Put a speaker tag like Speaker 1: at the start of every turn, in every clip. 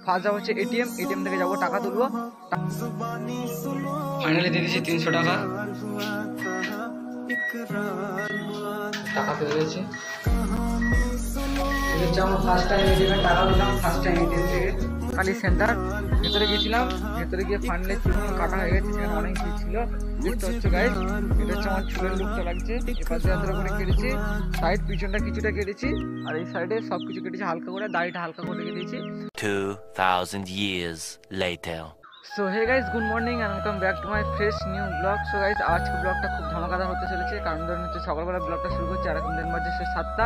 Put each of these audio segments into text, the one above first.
Speaker 1: First যাবো হচ্ছে ATM থেকে যাবো টাকা তুলবো। ফাইনালি দিয়ে দিয়েছি 300 টাকা, টাকা তুলে দিয়েছি। এটা হচ্ছে আমার ফার্স্ট টাইম এটিএমে টাকা দিলাম, ফার্স্ট টাইম এটিএম থেকে কালী সেন্টার। ভেতরে গেছিলাম, ভেতরে গিয়ে ফাইনালি চুল কাটা হয়ে গেছে, সেখানে অনেক ভিড় ছিল। দেখতে হচ্ছে গাইস, এটা হচ্ছে আমার চুলের লুকটা লাগছে। এপাশ দিয়ে হাতের করে কেটেছি, সাইড পিছনটা কিছুটা কেটেছি, আর এই সাইডে সব কিছু কেটেছি হালকা করে, দাড়িটা হালকা করে কেটেছি।
Speaker 2: 2000 years later.
Speaker 1: So hey guys, good morning and welcome back to my fresh new blog. So guys, আজকে ব্লগটা খুব ধামাকাদার হতে চলেছে, কারণ ধরুন হচ্ছে সকালবেলা ব্লগটা শুরু করছে, আর এখন দিন বাজে 7টা।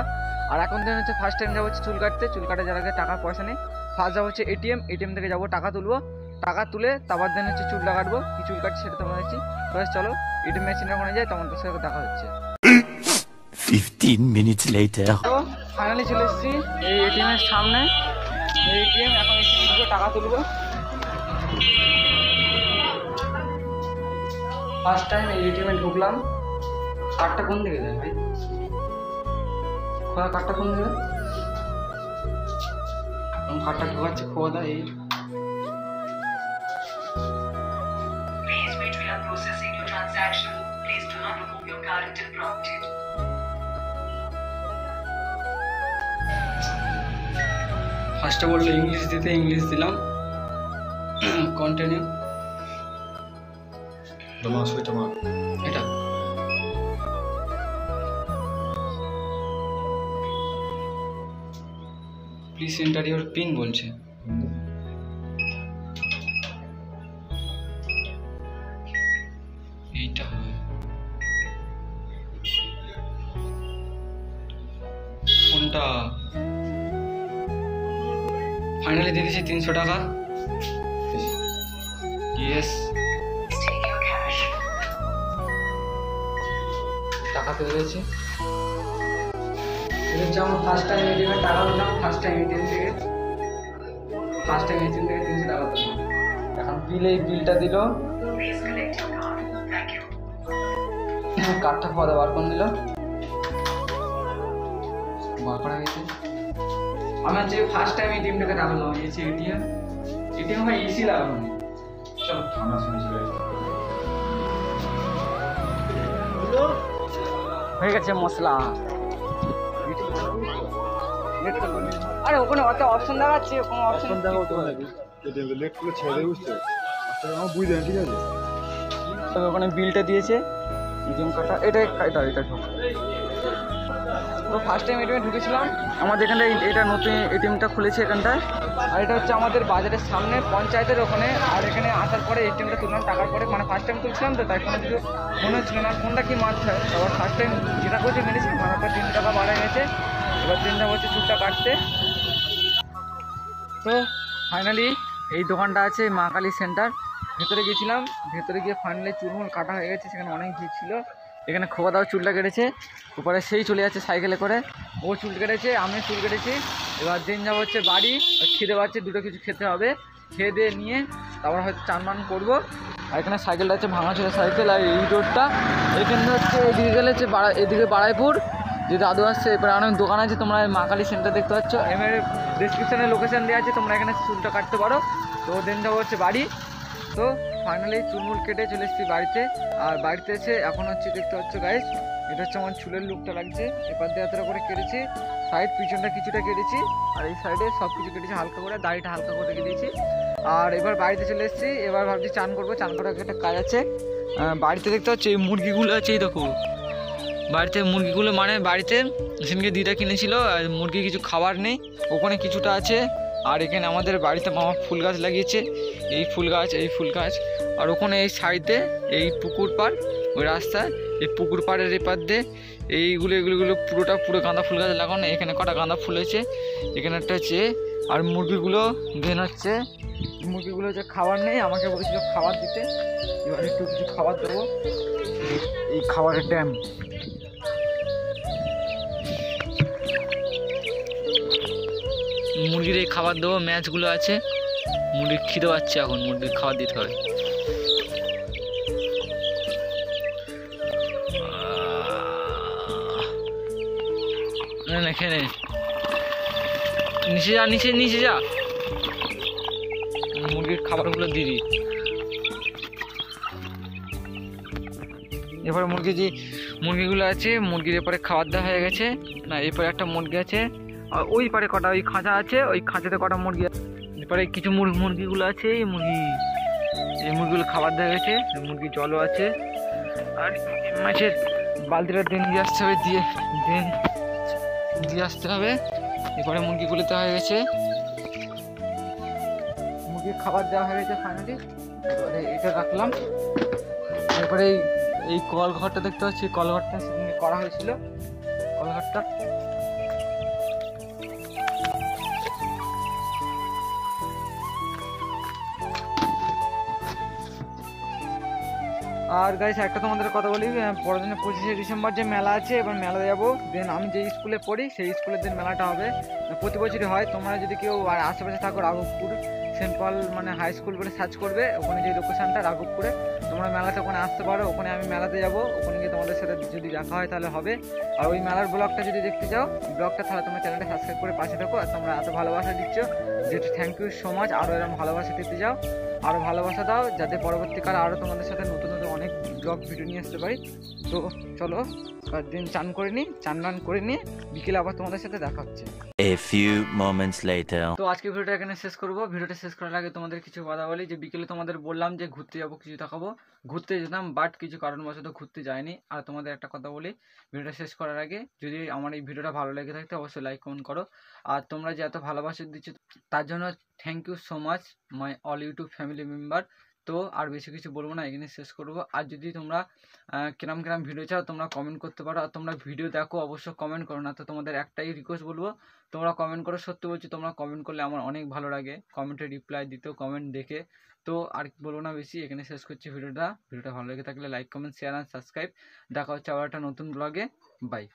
Speaker 1: আর এখন দিন হচ্ছে ফার্স্ট টাইম যাবো হচ্ছে চুল কাটতে। চুল কাটে যার আগে টাকা পয়সা নেই। ফার্স্ট যাবো হচ্ছে এটিএম থেকে যাবো টাকা তুলবো, টাকা তুলে তারপর দিন হচ্ছে চুলটা কাটবো। কি চুল কাটছি সেটা তোমরা দেখছি। তো চলো এটিএম মেশিনের ওখানে যাই, তোমাদের সাথে দেখা হচ্ছে।
Speaker 2: 15 minutes later.
Speaker 1: তো ফাইনালি চলে এসেছি এই এটিএম এর সামনে। এই এটিএম, এখন এসে টাকা তুলবো। ফার্স্ট টাইম এই এটিএমে ঢুকলাম। কার্ডটা কোন দিকে যায় ভাই? খোয়া কার্ডটা কোন দিকে? কার্ডটা ঢোকাচ্ছে, খোয়া দা। এই
Speaker 3: Please wait, we are processing your transaction. Please do not remove your card until prompted.
Speaker 1: ফার্স্টে বললো ইংলিশ দিতে, ইংলিশ দিলাম। কন্টিনিউ। এটা প্লিজ এন্টার ইউর পিন বলছে। এইটা হবে কোনটা? ফাইনালি দিয়ে দিয়েছি 300 টাকা। Yes,
Speaker 3: Take your cash.
Speaker 1: টাকা তুলে দিয়েছি। এটা হচ্ছে আমার ফার্স্ট টাইম এটিএমে টাকা দিলাম, ফার্স্ট টাইম এটিএম থেকে 300 টাকা দিলাম। এখন বিলটা দিল,
Speaker 3: Please collect your card. Thank you.
Speaker 1: কার্ডটা পরে বার করে দিল, বার করা গেছে। আমার যে ফার্স্ট টাইম এটিএমটাকে টাকা নেওয়া হয়েছে, এটিএম হয় ইসি লাগানো। চলো থানা শুনেছিল হয়ে গেছে মশলা। আরে ওখানে অত অপশন দেখাচ্ছে, কোনো অপশন দেখাও তো
Speaker 4: লেট করে ছেড়ে দেবে, বুঝতে আমার বুঝতে ঠিক আছে।
Speaker 1: তবে ওখানে বিলটা দিয়েছে, এটিএম কার্ডটা এটা ঢোক। তো ফার্স্ট টাইম এটিএমে ঢুকেছিলাম। আমাদের এখানটায় এটা নতুন এটিএমটা খুলেছে এখানটায়। আর এটা হচ্ছে আমাদের বাজারের সামনে পঞ্চায়েতের ওখানে। আর এখানে আসার পরে এটিএমটা তুললাম টাকার পরে, মানে ফার্স্ট টাইম তুলছিলাম তো, তাই কোনো কিছু মনে হচ্ছিল না কোনটা কি মারতে হয়। আবার ফার্স্ট টাইম যেটা করছে মেরেছি, মারার পর 3 টাকা বাড়া গেছে। এবার 3 টাকা হচ্ছে চুলটা কাটতে। তো ফাইনালি এই দোকানটা আছে মা কালী সেন্টার। ভেতরে গেছিলাম, ভেতরে গিয়ে ফাইনালি চুলমুল কাটা হয়ে গেছে, সেখানে অনেক ভিড় ছিল। এখানে খোয়া দাও চুলটা কেটেছে, উপরে সেই চলে যাচ্ছে সাইকেলে করে। ও চুল কেটেছে, আমি চুল কেটেছি। এবার দিন যাবো হচ্ছে বাড়ি, খিদে পাচ্ছে, দুটো কিছু খেতে হবে। খেয়ে দিয়ে নিয়ে তারপর হয়তো চান করবো। আর এখানে সাইকেলটা হচ্ছে ভাঙাচোরা সাইকেল। আর এই রোডটা এখানে হচ্ছে এদিকে গেলে হচ্ছে এদিকে বারাইপুর, যে দাদু আসছে। এরপরে অনেক দোকান আছে, তোমরা মা কালী সেন্টার দেখতে পাচ্ছ। এর ডিসক্রিপশানে লোকেশান দেওয়া আছে, তোমরা এখানে চুলটা কাটতে পারো। তো দিন যাবো হচ্ছে বাড়ি। তো ফাইনালি চুলমুল কেটে চলে এসেছি বাড়িতে। আর বাড়িতে এসে এখন হচ্ছে দেখতে পাচ্ছ গাইস, এটা হচ্ছে আমার চুলের লুকটা লাগছে। এপার দিয়ে হাতের করে কেটেছি, সাইড পিছনটা কিছুটা কেটেছি, আর এই সাইডে সব কিছু কেটেছি হালকা করে, দাড়িটা হালকা করে কেটেছি। আর এবার বাড়িতে চলে এসেছি। এবার ভাবছি চান করবো, চান করার একটা কাজ আছে। বাড়িতে দেখতে পাচ্ছি এই মুরগিগুলো আছে, এই দেখো বাড়িতে মুরগিগুলো, মানে বাড়িতে সেদিনকে দিদা কিনেছিল। আর মুরগি কিছু খাবার নেই, ওখানে কিছুটা আছে। আর এখানে আমাদের বাড়িতে মামা ফুল গাছ লাগিয়েছে, এই ফুল গাছ। আর ওখানে এই সাইডে এই পুকুর পাড়, ওই রাস্তায় এই পুকুর পাড়ের এপার দিয়ে এগুলো পুরো গাঁদা ফুল গাছ লাগানো। এখানে কটা গাঁদা ফুল হয়েছে, এখানে একটা হচ্ছে। আর মুরগিগুলো দেন হচ্ছে, মুরগিগুলো হচ্ছে খাবার নেই, আমাকে বলেছিল খাবার দিতে। এবার একটু কিছু খাবার দেবো, এই খাবারের ড্যাম। মুরগির এই খাবার দেবো, ম্যাচগুলো আছে। মুরগির খিদে পাচ্ছে, এখন মুরগির খাবার দিতে হবে। না খেয়ে নিচে যা। মুরগির খাবারগুলো দিয়ে দিই। এরপরে মুরগিগুলো আছে, মুরগির এরপরে খাবার দেওয়া হয়ে গেছে। না, এরপরে একটা মুরগি আছে, আর ওই পারে কটা ওই খাঁচা আছে, ওই খাঁচাতে কটা মুরগি আছে। এরপরে কিছু মুরগিগুলো আছে, এই মুরগিগুলো খাবার দেওয়া গেছে, মুরগির জলও আছে। আর মাছের বালতিটা দিয়ে আসতে হবে, দিয়ে আসতে হবে। এরপরে মুরগিগুলো দেওয়া হয়ে গেছে, মুরগির খাবার দেওয়া হয়ে গেছে ফাইনালি। এবারে এটা রাখলাম। এরপরে এই কলঘরটা দেখতে পাচ্ছি, কলঘরটা সেদিন করা হয়েছিল, কলঘরটা। আর গাইস একটা তোমাদের কথা বলি, পরের দিনে 25শে ডিসেম্বর যে মেলা আছে, এবার মেলা যাবো। দেন আমি যে স্কুলে পড়ি সেই স্কুলের দিন মেলাটা হবে, প্রতি বছরই হয়। তোমরা যদি কেউ আশেপাশে থাকো, রাঘবপুর সেন্ট পল মানে হাই স্কুল বলে সার্চ করবে, ওখানে যে লোকেশনটা রাঘবপুরে, তোমরা মেলাতে ওখানে আসতে পারো। ওখানে আমি মেলাতে যাবো, ওখানে গিয়ে তোমাদের সাথে যদি দেখা হয় তাহলে হবে। আর ওই মেলার ব্লগটা যদি দেখতে চাও ব্লগটা, তাহলে তোমার চ্যানেলটা সাবস্ক্রাইব করে পাশে থাকো। আর তোমরা এত ভালোবাসা দিচ্ছ, যেটা থ্যাংক ইউ সো মাচ। আরও এরকম ভালোবাসা দিতে যাও, আরও ভালোবাসা দাও, যাতে পরবর্তীকালে আরও তোমাদের সাথে নতুন নতুন অনেক ব্লগ ভিডিও নিয়ে আসতে পারি। তো চলো দিন চান করে নিয়ে বিকেলে আবার তোমাদের সাথে দেখা হচ্ছে।
Speaker 2: A few moments later.
Speaker 1: তো আজকে ভিডিওটা এখানে শেষ করবো। ভিডিওটা শেষ করার আগে তোমাদের কিছু কথা বলি, যে বিকেলে তোমাদের বললাম যে ঘুরতে যাবো, কিছু দেখাবো, ঘুরতে যেতাম, বাট কিছু কারণবশত ঘুরতে যাইনি। আর তোমাদের একটা কথা বলি, ভিডিওটা শেষ করার আগে, যদি আমার এই ভিডিওটা ভালো লেগে থাকে অবশ্যই লাইক কমেন্ট করো। আর তোমরা যে এত ভালোবাসা দিচ্ছ তার জন্য thank you so much my all YouTube family member. তো আর বেশি কিছু বলবো না, এখানে শেষ করবো। আর যদি তোমরা কিরম ভিডিও চাও তোমরা কমেন্ট করতে পারো। আর তোমরা ভিডিও দেখো, অবশ্যই কমেন্ট করো না। তো তোমাদের একটাই রিকোয়েস্ট বলবো, তোমরা কমেন্ট করো। সত্যি বলছি, তোমরা কমেন্ট করলে আমার অনেক ভালো লাগে, কমেন্টে রিপ্লাই দিতেও, কমেন্ট দেখে। তো আর বলবো না বেশি, এখানে শেষ করছি ভিডিওটা। ভালো লেগে থাকলে like comment share and subscribe. দেখা হচ্ছে আবার একটা নতুন ব্লগে। বাই।